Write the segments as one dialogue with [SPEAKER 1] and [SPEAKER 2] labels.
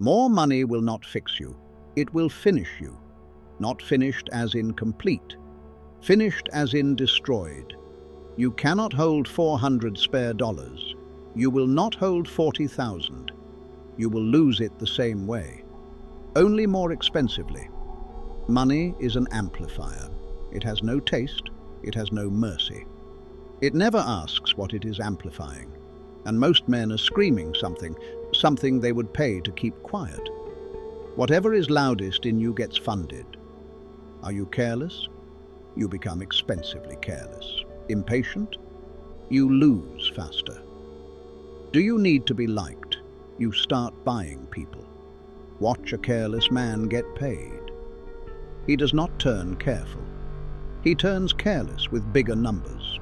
[SPEAKER 1] More money will not fix you. It will finish you. Not finished as in complete. Finished as in destroyed. You cannot hold 400 spare dollars. You will not hold 40,000. You will lose it the same way, only more expensively. Money is an amplifier. It has no taste. It has no mercy. It never asks what it is amplifying. And most men are screaming something they would pay to keep quiet. Whatever is loudest in you gets funded. Are you careless? You become expensively careless. Impatient? You lose faster. Do you need to be liked? You start buying people. Watch a careless man get paid. He does not turn careful. He turns careless with bigger numbers.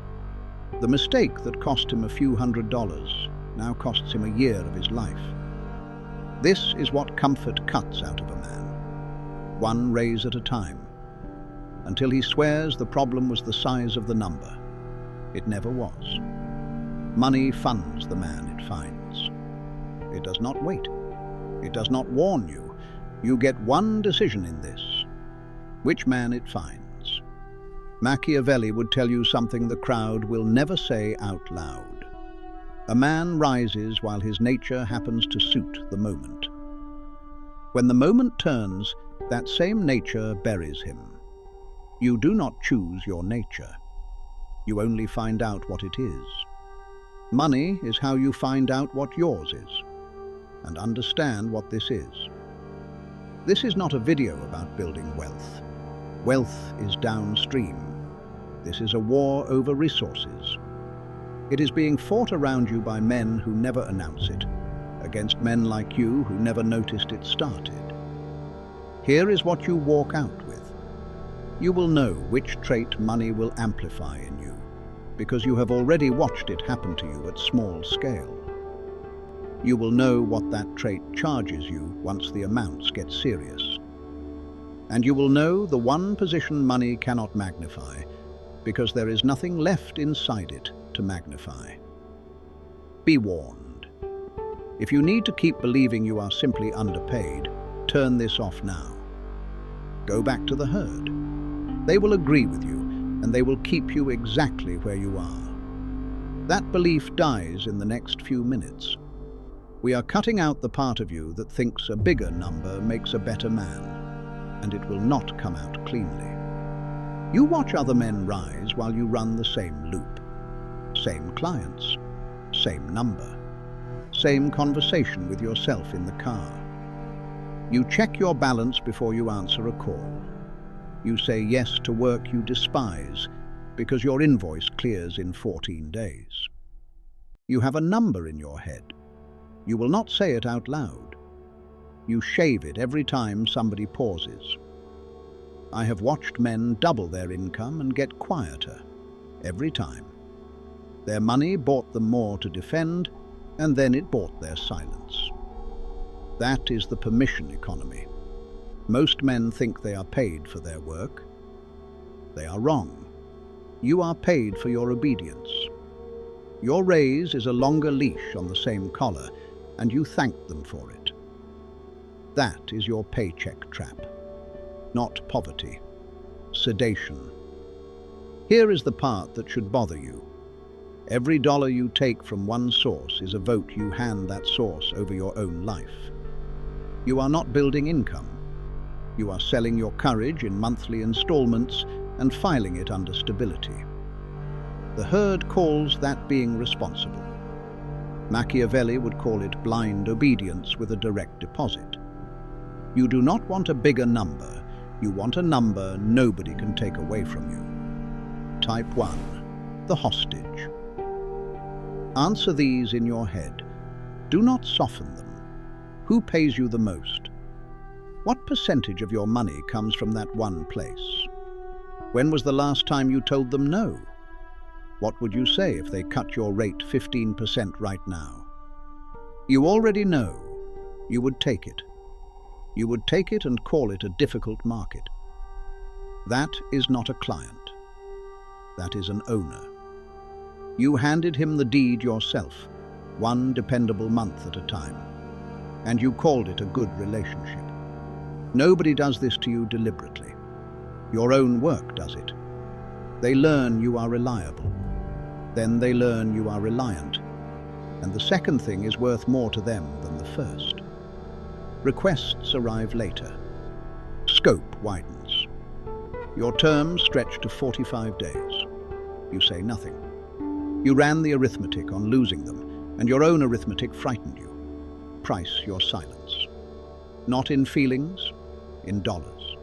[SPEAKER 1] The mistake that cost him a few $100 now costs him a year of his life. This is what comfort cuts out of a man, one raise at a time, until he swears the problem was the size of the number. It never was. Money funds the man it finds. It does not wait. It does not warn you. You get one decision in this: which man it finds. Machiavelli would tell you something the crowd will never say out loud. A man rises while his nature happens to suit the moment. When the moment turns, that same nature buries him. You do not choose your nature. You only find out what it is. Money is how you find out what yours is, and understand what this is. This is not a video about building wealth. Wealth is downstream. This is a war over resources. It is being fought around you by men who never announce it, against men like you who never noticed it started. Here is what you walk out with. You will know which trait money will amplify in you, because you have already watched it happen to you at small scale. You will know what that trait charges you once the amounts get serious. And you will know the one position money cannot magnify, because there is nothing left inside it to magnify. Be warned. If you need to keep believing you are simply underpaid, turn this off now. Go back to the herd. They will agree with you, and they will keep you exactly where you are. That belief dies in the next few minutes. We are cutting out the part of you that thinks a bigger number makes a better man, and it will not come out cleanly. You watch other men rise while you run the same loop. Same clients, same number, same conversation with yourself in the car. You check your balance before you answer a call. You say yes to work you despise because your invoice clears in 14 days. You have a number in your head. You will not say it out loud. You shave it every time somebody pauses. I have watched men double their income and get quieter every time. Their money bought them more to defend, and then it bought their silence. That is the permission economy. Most men think they are paid for their work. They are wrong. You are paid for your obedience. Your raise is a longer leash on the same collar, and you thank them for it. That is your paycheck trap. Not poverty. Sedation. Here is the part that should bother you. Every dollar you take from one source is a vote you hand that source over your own life. You are not building income. You are selling your courage in monthly installments and filing it under stability. The herd calls that being responsible. Machiavelli would call it blind obedience with a direct deposit. You do not want a bigger number. You want a number nobody can take away from you. Type 1. The hostage. Answer these in your head. Do not soften them. Who pays you the most? What percentage of your money comes from that one place? When was the last time you told them no? What would you say if they cut your rate 15% right now? You already know. You would take it. You would take it and call it a difficult market. That is not a client. That is an owner. You handed him the deed yourself, one dependable month at a time. and you called it a good relationship. Nobody does this to you deliberately. Your own work does it. They learn you are reliable. Then they learn you are reliant. And the second thing is worth more to them than the first. Requests arrive later. Scope widens. Your terms stretch to 45 days. You say nothing. You ran the arithmetic on losing them, and your own arithmetic frightened you. Price your silence. Not in feelings, in dollars.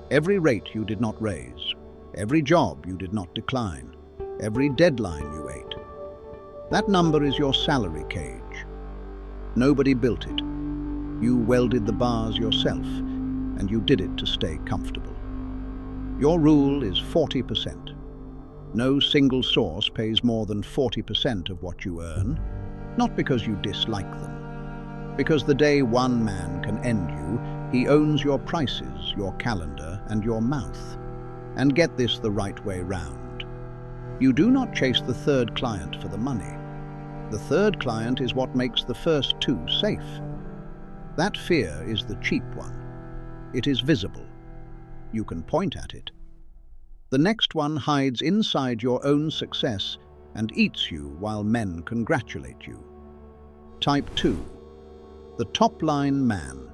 [SPEAKER 1] Every rate you did not raise, every job you did not decline, every deadline you ate. That number is your salary cage. Nobody built it. You welded the bars yourself, and you did it to stay comfortable. Your rule is 40%. No single source pays more than 40% of what you earn, not because you dislike them. Because the day one man can end you, he owns your prices, your calendar, and your mouth. And get this the right way round. You do not chase the third client for the money. The third client is what makes the first two safe. That fear is the cheap one. It is visible. You can point at it. The next one hides inside your own success and eats you while men congratulate you. Type 2. The top-line man.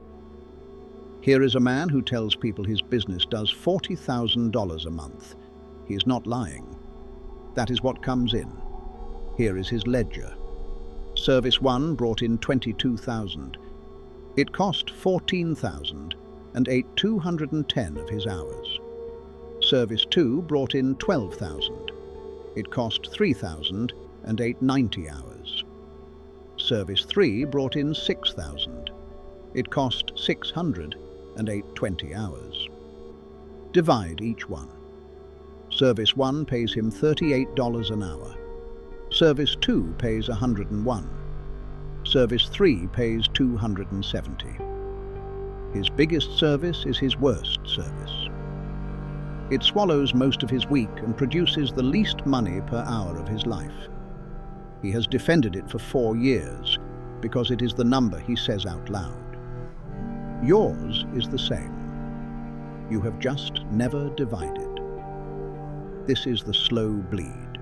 [SPEAKER 1] Here is a man who tells people his business does $40,000 a month. He is not lying. That is what comes in. Here is his ledger. Service 1 brought in $22,000. It cost $14,000 and ate 210 of his hours. Service 2 brought in $12,000. It cost $3,000 and ate 90 hours. Service 3 brought in $6,000. It cost $600 and ate 20 hours. Divide each one. Service 1 pays him $38 an hour. Service 2 pays $101. Service 3 pays $270. His biggest service is his worst service. It swallows most of his week and produces the least money per hour of his life. He has defended it for 4 years because it is the number he says out loud. Yours is the same. You have just never divided. This is the slow bleed.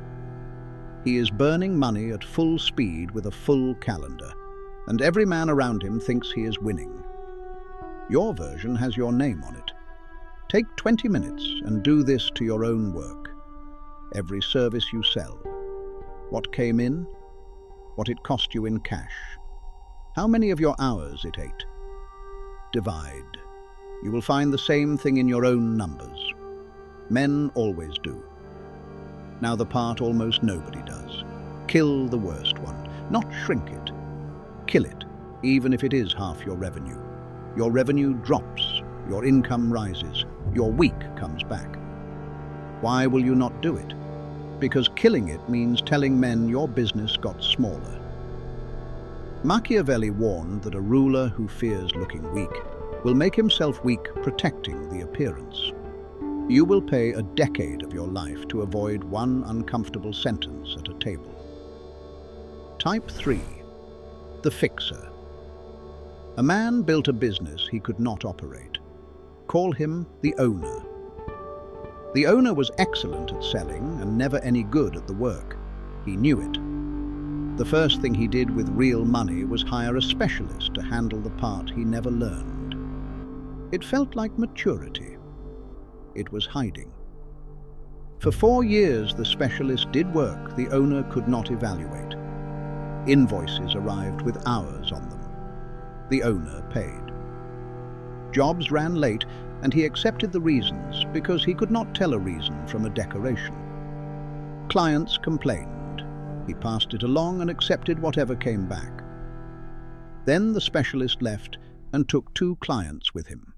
[SPEAKER 1] He is burning money at full speed with a full calendar, and every man around him thinks he is winning. Your version has your name on it. Take 20 minutes and do this to your own work. Every service you sell. What came in? What it cost you in cash. How many of your hours it ate. Divide. You will find the same thing in your own numbers. Men always do. Now the part almost nobody does. Kill the worst one, not shrink it. Kill it, even if it is half your revenue. Your revenue drops, your income rises, your week comes back. Why will you not do it? Because killing it means telling men your business got smaller. Machiavelli warned that a ruler who fears looking weak will make himself weak protecting the appearance. You will pay a decade of your life to avoid one uncomfortable sentence at a table. Type 3. The fixer. A man built a business he could not operate. Call him the owner. The owner was excellent at selling and never any good at the work. He knew it. The first thing he did with real money was hire a specialist to handle the part he never learned. It felt like maturity. It was hiding. For 4 years, the specialist did work the owner could not evaluate. Invoices arrived with hours on them. The owner paid. Jobs ran late, and he accepted the reasons because he could not tell a reason from a decoration. Clients complained. He passed it along and accepted whatever came back. Then the specialist left and took 2 clients with him.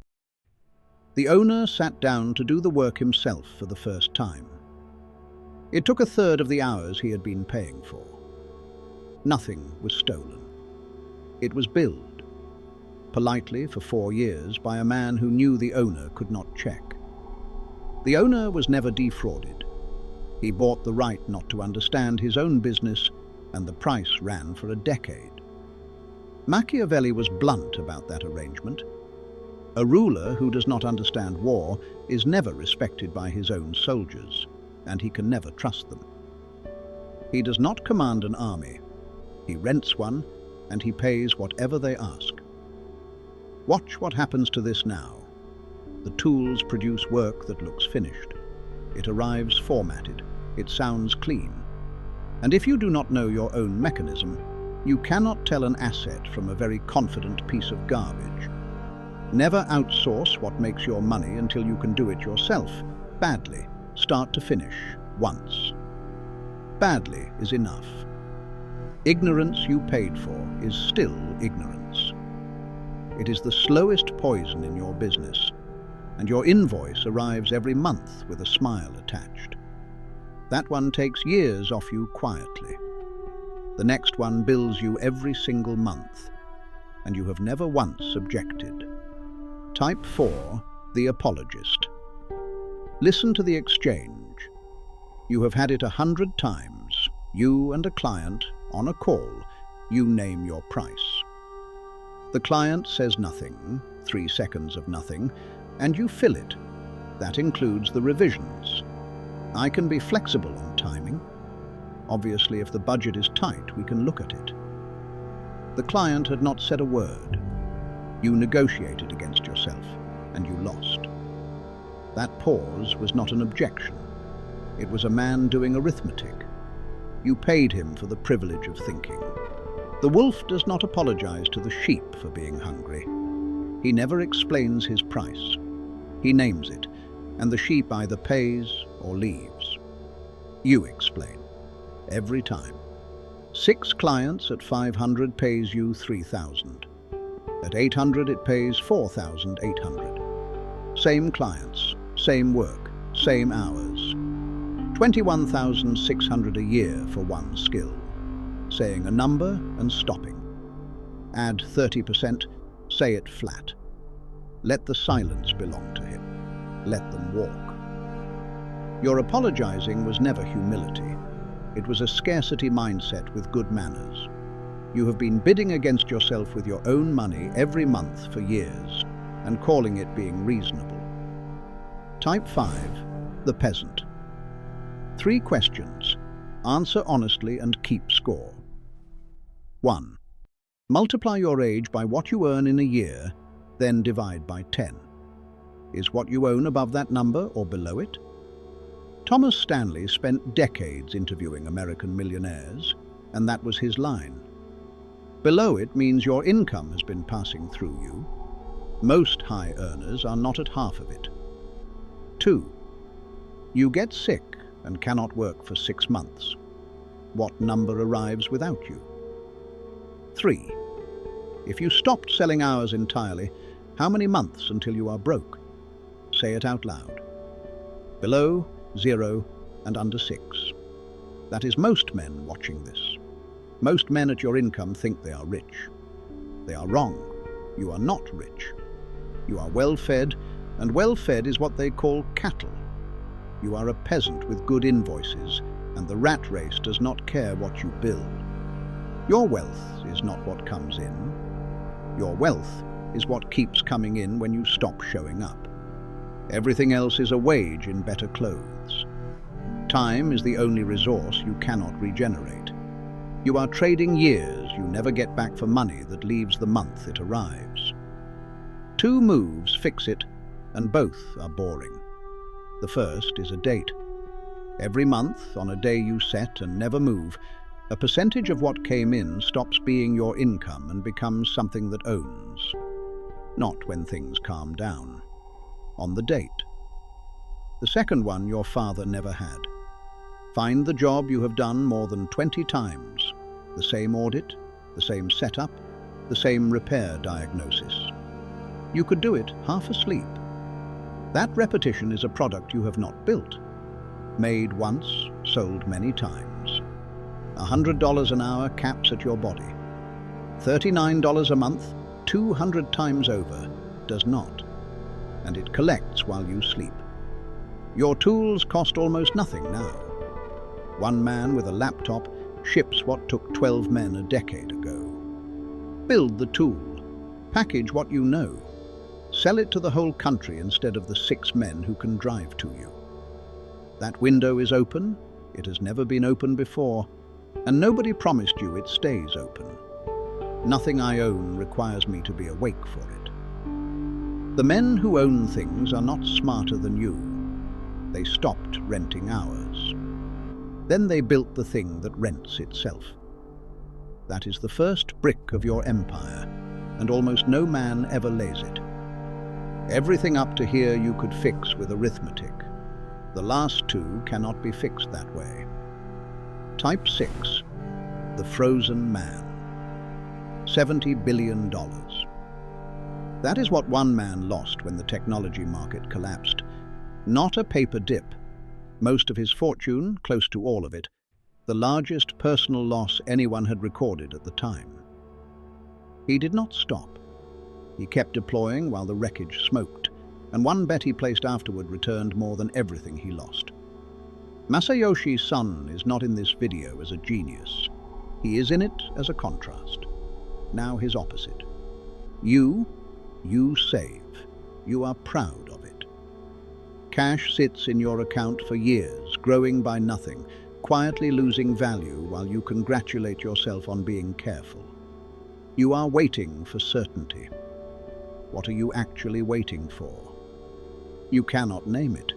[SPEAKER 1] The owner sat down to do the work himself for the first time. It took 1/3 of the hours he had been paying for. Nothing was stolen. It was billed, politely for 4 years, by a man who knew the owner could not check. The owner was never defrauded. He bought the right not to understand his own business, and the price ran for a decade. Machiavelli was blunt about that arrangement. A ruler who does not understand war is never respected by his own soldiers, and he can never trust them. He does not command an army. He rents one, and he pays whatever they ask. Watch what happens to this now. The tools produce work that looks finished. It arrives formatted. It sounds clean. And if you do not know your own mechanism, you cannot tell an asset from a very confident piece of garbage. Never outsource what makes your money until you can do it yourself, badly, start to finish, once. Badly is enough. Ignorance you paid for is still ignorance. It is the slowest poison in your business, and your invoice arrives every month with a smile attached. That one takes years off you quietly. The next one bills you every single month, and you have never once objected. Type 4, the apologist. Listen to the exchange. You have had it 100 times. You and a client, on a call, you name your price. The client says nothing, 3 seconds of nothing, and you fill it. That includes the revisions. I can be flexible on timing. Obviously, if the budget is tight, we can look at it. The client had not said a word. You negotiated against yourself, and you lost. That pause was not an objection. It was a man doing arithmetic. You paid him for the privilege of thinking. The wolf does not apologize to the sheep for being hungry. He never explains his price. He names it, and the sheep either pays or leaves. You explain. Every time. 6 clients at 500 pays you 3,000. At 800 it pays 4,800. Same clients, same work, same hours. 21,600 a year for one skill. Saying a number and stopping. Add 30%, say it flat. Let the silence belong to him. Let them walk. Your apologizing was never humility. It was a scarcity mindset with good manners. You have been bidding against yourself with your own money every month for years, and calling it being reasonable. Type 5, the peasant. 3 questions. Answer honestly and keep score. 1. Multiply your age by what you earn in a year, then divide by 10. Is what you own above that number or below it? Thomas Stanley spent decades interviewing American millionaires, and that was his line. Below it means your income has been passing through you. Most high earners are not at half of it. 2. You get sick and cannot work for 6 months. What number arrives without you? 3. If you stopped selling hours entirely, how many months until you are broke? Say it out loud. Below, 0, and under 6. That is most men watching this. Most men at your income think they are rich. They are wrong. You are not rich. You are well-fed, and well-fed is what they call cattle. You are a peasant with good invoices, and the rat race does not care what you build. Your wealth is not what comes in. Your wealth is what keeps coming in when you stop showing up. Everything else is a wage in better clothes. Time is the only resource you cannot regenerate. You are trading years you never get back for money that leaves the month it arrives. 2 moves fix it, and both are boring. The first is a date. Every month, on a day you set and never move, a percentage of what came in stops being your income and becomes something that owns. Not when things calm down. On the date. The second one your father never had. Find the job you have done more than 20 times. The same audit, the same setup, the same repair diagnosis. You could do it half asleep. That repetition is a product you have not built. Made once, sold many times. $100 an hour caps at your body. $39 a month, 200 times over, does not. And it collects while you sleep. Your tools cost almost nothing now. One man with a laptop ships what took 12 men a decade ago. Build the tool. Package what you know. Sell it to the whole country instead of the 6 men who can drive to you. That window is open. It has never been open before, and nobody promised you it stays open. Nothing I own requires me to be awake for it. The men who own things are not smarter than you. They stopped renting hours. Then they built the thing that rents itself. That is the first brick of your empire, and almost no man ever lays it. Everything up to here you could fix with arithmetic. The last 2 cannot be fixed that way. Type 6, the frozen man. $70 billion. That is what one man lost when the technology market collapsed. Not a paper dip. Most of his fortune, close to all of it, the largest personal loss anyone had recorded at the time. He did not stop. He kept deploying while the wreckage smoked, and one bet he placed afterward returned more than everything he lost. Masayoshi Son is not in this video as a genius. He is in it as a contrast. Now his opposite. You save. You are proud of it. Cash sits in your account for years, growing by nothing, quietly losing value while you congratulate yourself on being careful. You are waiting for certainty. What are you actually waiting for? You cannot name it.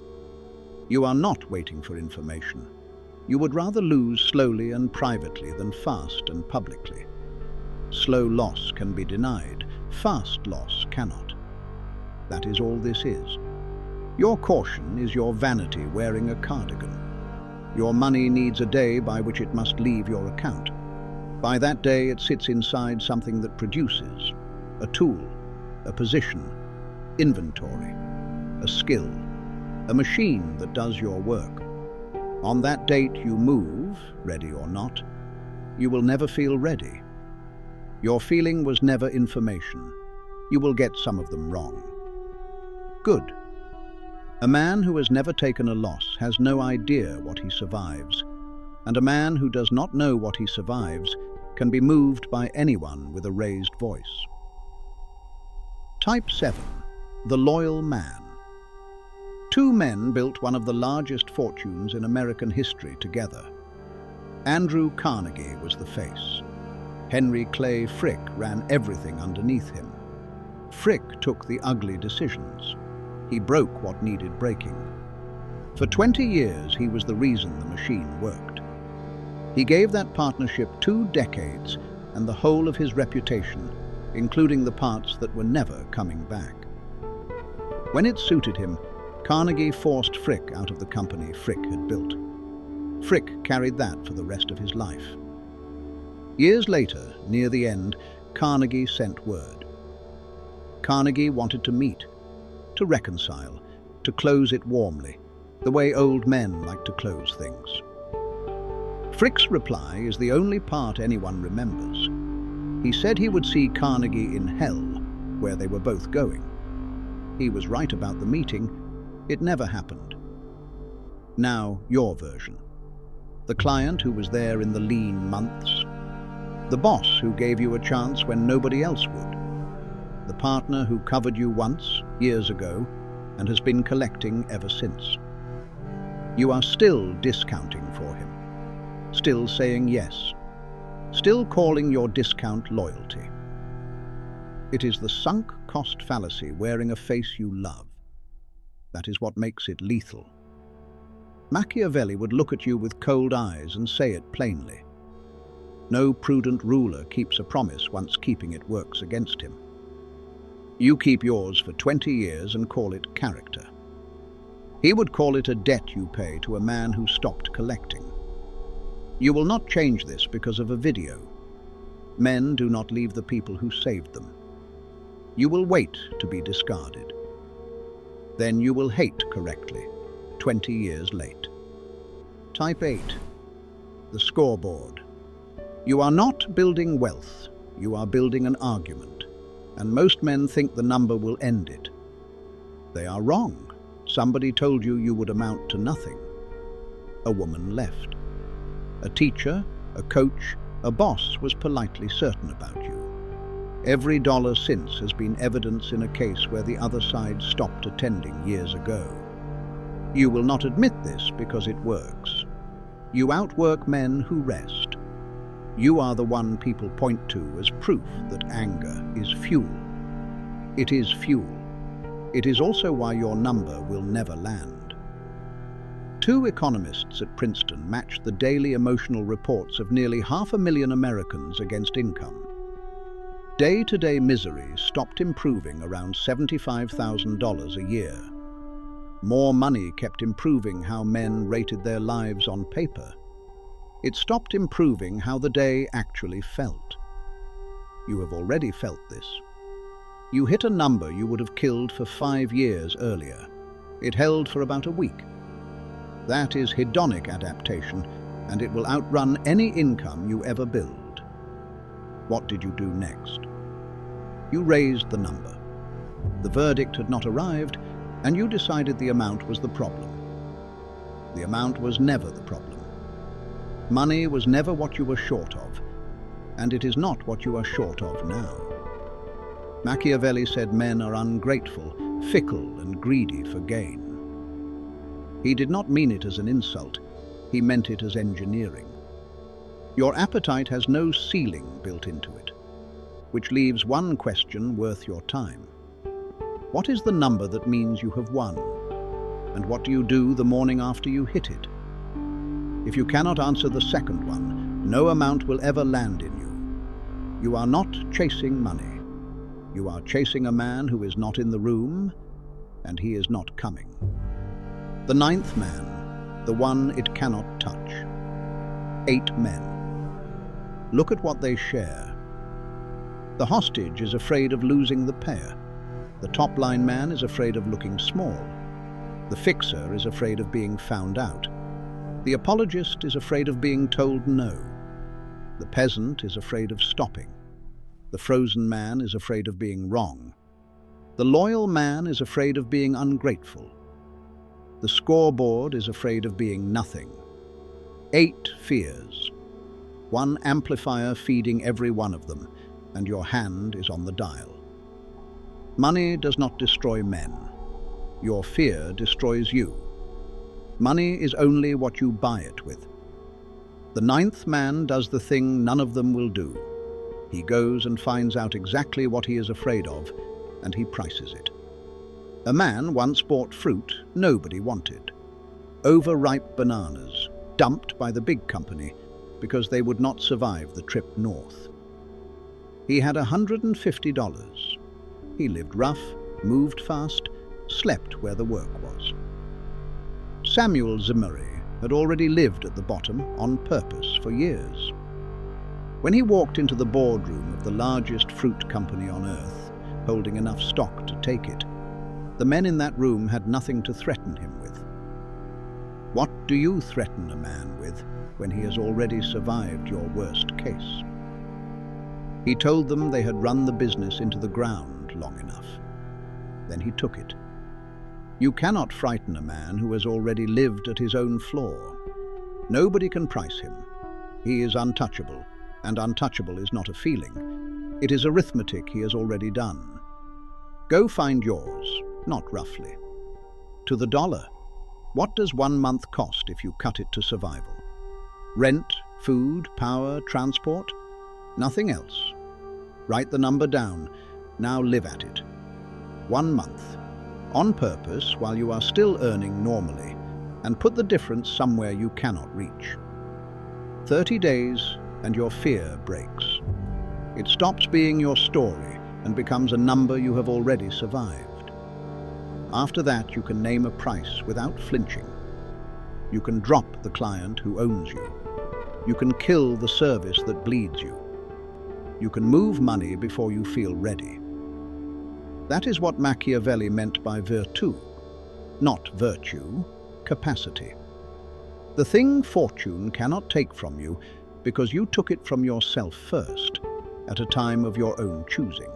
[SPEAKER 1] You are not waiting for information. You would rather lose slowly and privately than fast and publicly. Slow loss can be denied. Fast loss cannot. That is all this is. Your caution is your vanity wearing a cardigan. Your money needs a day by which it must leave your account. By that day it sits inside something that produces, a tool, a position, inventory, a skill, a machine that does your work. On that date you move, ready or not. You will never feel ready. Your feeling was never information. You will get some of them wrong. Good. A man who has never taken a loss has no idea what he survives, and a man who does not know what he survives can be moved by anyone with a raised voice. Type 7, the loyal man. 2 men built one of the largest fortunes in American history together. Andrew Carnegie was the face. Henry Clay Frick ran everything underneath him. Frick took the ugly decisions. He broke what needed breaking. For 20 years, he was the reason the machine worked. He gave that partnership 2 decades and the whole of his reputation, including the parts that were never coming back. When it suited him, Carnegie forced Frick out of the company Frick had built. Frick carried that for the rest of his life. Years later, near the end, Carnegie sent word. Carnegie wanted to meet, to reconcile, to close it warmly, the way old men like to close things. Frick's reply is the only part anyone remembers. He said he would see Carnegie in hell, where they were both going. He was right about the meeting. It never happened. Now, your version. The client who was there in the lean months. The boss who gave you a chance when nobody else would. The partner who covered you once, years ago, and has been collecting ever since. You are still discounting for him. Still saying yes. Still calling your discount loyalty. It is the sunk cost fallacy wearing a face you love. That is what makes it lethal. Machiavelli would look at you with cold eyes and say it plainly. No prudent ruler keeps a promise once keeping it works against him. You keep yours for 20 years and call it character. He would call it a debt you pay to a man who stopped collecting. You will not change this because of a video. Men do not leave the people who saved them. You will wait to be discarded. Then you will hate correctly, 20 years late. Type 8. The scoreboard. You are not building wealth. You are building an argument. And most men think the number will end it. They are wrong. Somebody told you you would amount to nothing. A woman left. A teacher, a coach, a boss was politely certain about you. Every dollar since has been evidence in a case where the other side stopped attending years ago. You will not admit this because it works. You outwork men who rest. You are the one people point to as proof that anger is fuel. It is fuel. It is also why your number will never land. 2 economists at Princeton matched the daily emotional reports of nearly 500,000 Americans against income. Day-to-day misery stopped improving around $75,000 a year. More money kept improving how men rated their lives on paper. It stopped improving how the day actually felt. You have already felt this. You hit a number you would have killed for 5 years earlier. It held for about a week. That is hedonic adaptation, and it will outrun any income you ever build. What did you do next? You raised the number. The verdict had not arrived, and you decided the amount was the problem. The amount was never the problem. Money was never what you were short of, and it is not what you are short of now. Machiavelli said men are ungrateful, fickle, and greedy for gain. He did not mean it as an insult, he meant it as engineering. Your appetite has no ceiling built into it, which leaves one question worth your time. What is the number that means you have won? And what do you do the morning after you hit it? If you cannot answer the second one, no amount will ever land in you. You are not chasing money. You are chasing a man who is not in the room, and he is not coming. The 9th man, the one it cannot touch. 8 men. Look at what they share. The hostage is afraid of losing the pair. The top-line man is afraid of looking small. The fixer is afraid of being found out. The apologist is afraid of being told no. The peasant is afraid of stopping. The frozen man is afraid of being wrong. The loyal man is afraid of being ungrateful. The scoreboard is afraid of being nothing. 8 fears. One amplifier feeding every one of them, and your hand is on the dial. Money does not destroy men. Your fear destroys you. Money is only what you buy it with. The 9th man does the thing none of them will do. He goes and finds out exactly what he is afraid of, and he prices it. A man once bought fruit nobody wanted. Overripe bananas, dumped by the big company because they would not survive the trip north. He had $150. He lived rough, moved fast, slept where the work was. Samuel Zimmery had already lived at the bottom on purpose for years. When he walked into the boardroom of the largest fruit company on earth, holding enough stock to take it, the men in that room had nothing to threaten him with. What do you threaten a man with when he has already survived your worst case? He told them they had run the business into the ground long enough. Then he took it. You cannot frighten a man who has already lived at his own floor. Nobody can price him. He is untouchable, and untouchable is not a feeling. It is arithmetic he has already done. Go find yours, not roughly. To the dollar. What does 1 month cost if you cut it to survival? Rent, food, power, transport? Nothing else. Write the number down. Now live at it. 1 month. On purpose while you are still earning normally, and put the difference somewhere you cannot reach. 30 days and your fear breaks. It stops being your story and becomes a number you have already survived. After that, you can name a price without flinching. You can drop the client who owns you. You can kill the service that bleeds you. You can move money before you feel ready. That is what Machiavelli meant by virtù, not virtue, capacity. The thing fortune cannot take from you because you took it from yourself first, at a time of your own choosing.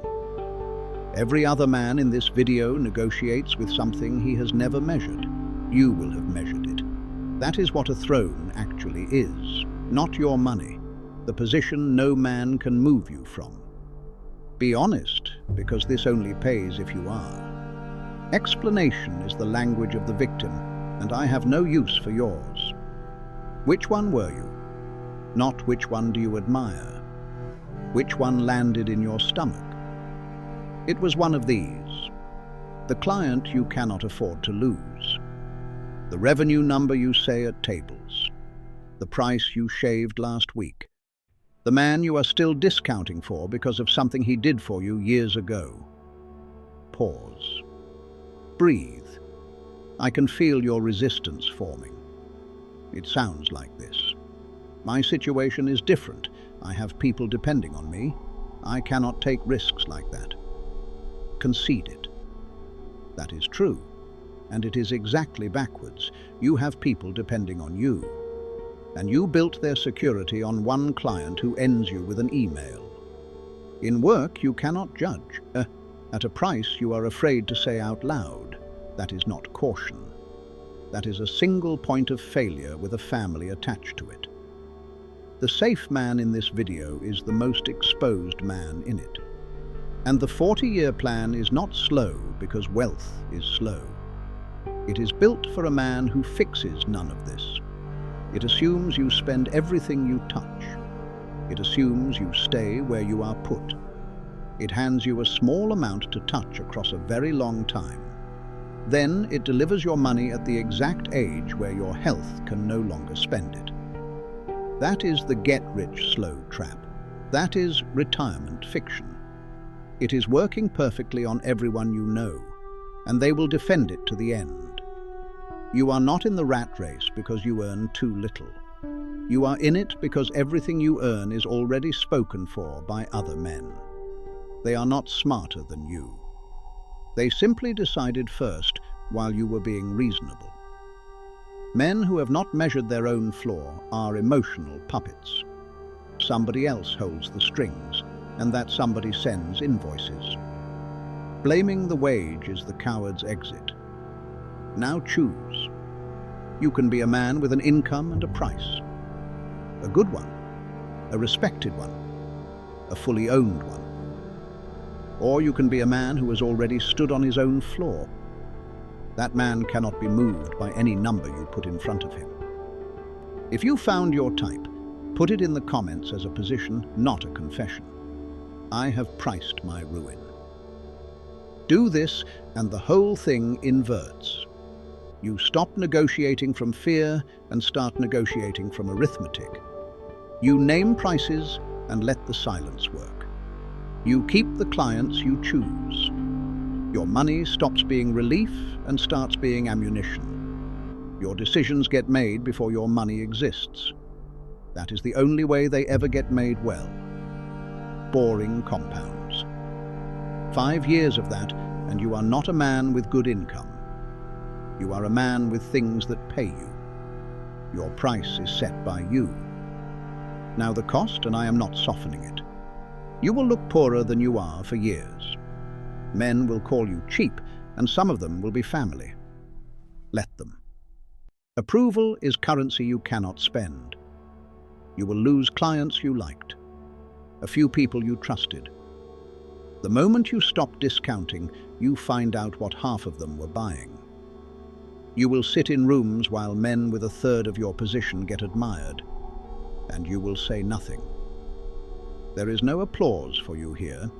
[SPEAKER 1] Every other man in this video negotiates with something he has never measured. You will have measured it. That is what a throne actually is, not your money, the position no man can move you from. Be honest, because this only pays if you are. Explanation is the language of the victim, and I have no use for yours. Which one were you? Not which one do you admire? Which one landed in your stomach? It was one of these. The client you cannot afford to lose. The revenue number you say at tables. The price you shaved last week. The man you are still discounting for because of something he did for you years ago. Pause. Breathe. I can feel your resistance forming. It sounds like this. My situation is different. I have people depending on me. I cannot take risks like that. Concede it. That is true, and it is exactly backwards. You have people depending on you, and you built their security on one client who ends you with an email. In work, you cannot judge. At a price you are afraid to say out loud. That is not caution. That is a single point of failure with a family attached to it. The safe man in this video is the most exposed man in it. And the 40-year plan is not slow because wealth is slow. It is built for a man who fixes none of this. It assumes you spend everything you touch. It assumes you stay where you are put. It hands you a small amount to touch across a very long time. Then it delivers your money at the exact age where your health can no longer spend it. That is the get-rich-slow trap. That is retirement fiction. It is working perfectly on everyone you know, and they will defend it to the end. You are not in the rat race because you earn too little. You are in it because everything you earn is already spoken for by other men. They are not smarter than you. They simply decided first while you were being reasonable. Men who have not measured their own floor are emotional puppets. Somebody else holds the strings, and that somebody sends invoices. Blaming the wage is the coward's exit. Now choose. You can be a man with an income and a price. A good one, a respected one, a fully owned one. Or you can be a man who has already stood on his own floor. That man cannot be moved by any number you put in front of him. If you found your type, put it in the comments as a position, not a confession. I have priced my ruin. Do this and the whole thing inverts. You stop negotiating from fear and start negotiating from arithmetic. You name prices and let the silence work. You keep the clients you choose. Your money stops being relief and starts being ammunition. Your decisions get made before your money exists. That is the only way they ever get made well. Boring compounds. 5 years of that, and you are not a man with good income. You are a man with things that pay you. Your price is set by you. Now the cost, and I am not softening it. You will look poorer than you are for years. Men will call you cheap, and some of them will be family. Let them. Approval is currency you cannot spend. You will lose clients you liked, a few people you trusted. The moment you stop discounting, you find out what half of them were buying. You will sit in rooms while men with a third of your position get admired, and you will say nothing. There is no applause for you here.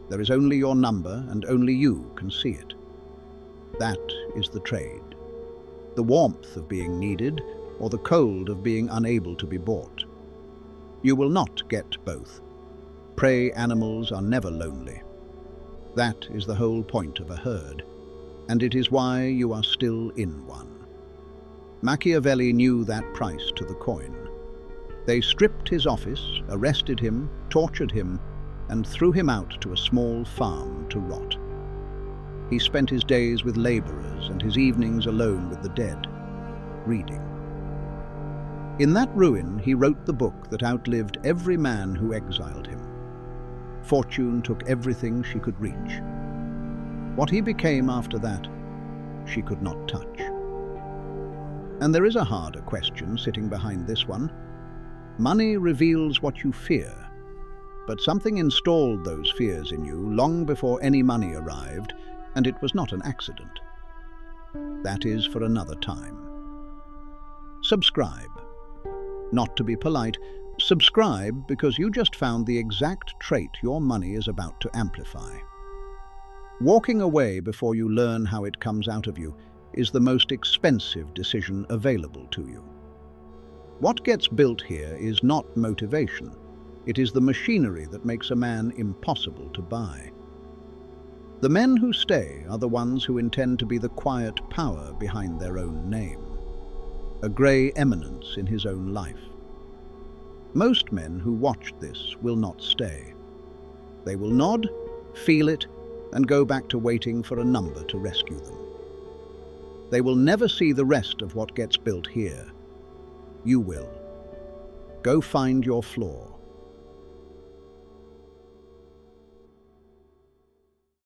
[SPEAKER 1] There is only your number, and only you can see it. That is the trade. The warmth of being needed, or the cold of being unable to be bought. You will not get both. Prey animals are never lonely. That is the whole point of a herd, and it is why you are still in one. Machiavelli knew that price to the coin. They stripped his office, arrested him, tortured him, and threw him out to a small farm to rot. He spent his days with laborers and his evenings alone with the dead, reading. In that ruin, he wrote the book that outlived every man who exiled him. Fortune took everything she could reach. What he became after that, she could not touch. And there is a harder question sitting behind this one. Money reveals what you fear. But something installed those fears in you long before any money arrived, and it was not an accident. That is for another time. Subscribe. Not to be polite, subscribe because you just found the exact trait your money is about to amplify. Walking away before you learn how it comes out of you is the most expensive decision available to you. What gets built here is not motivation. It is the machinery that makes a man impossible to buy. The men who stay are the ones who intend to be the quiet power behind their own name, a grey eminence in his own life. Most men who watched this will not stay. They will nod, feel it, and go back to waiting for a number to rescue them. They will never see the rest of what gets built here. You will. Go find your floor.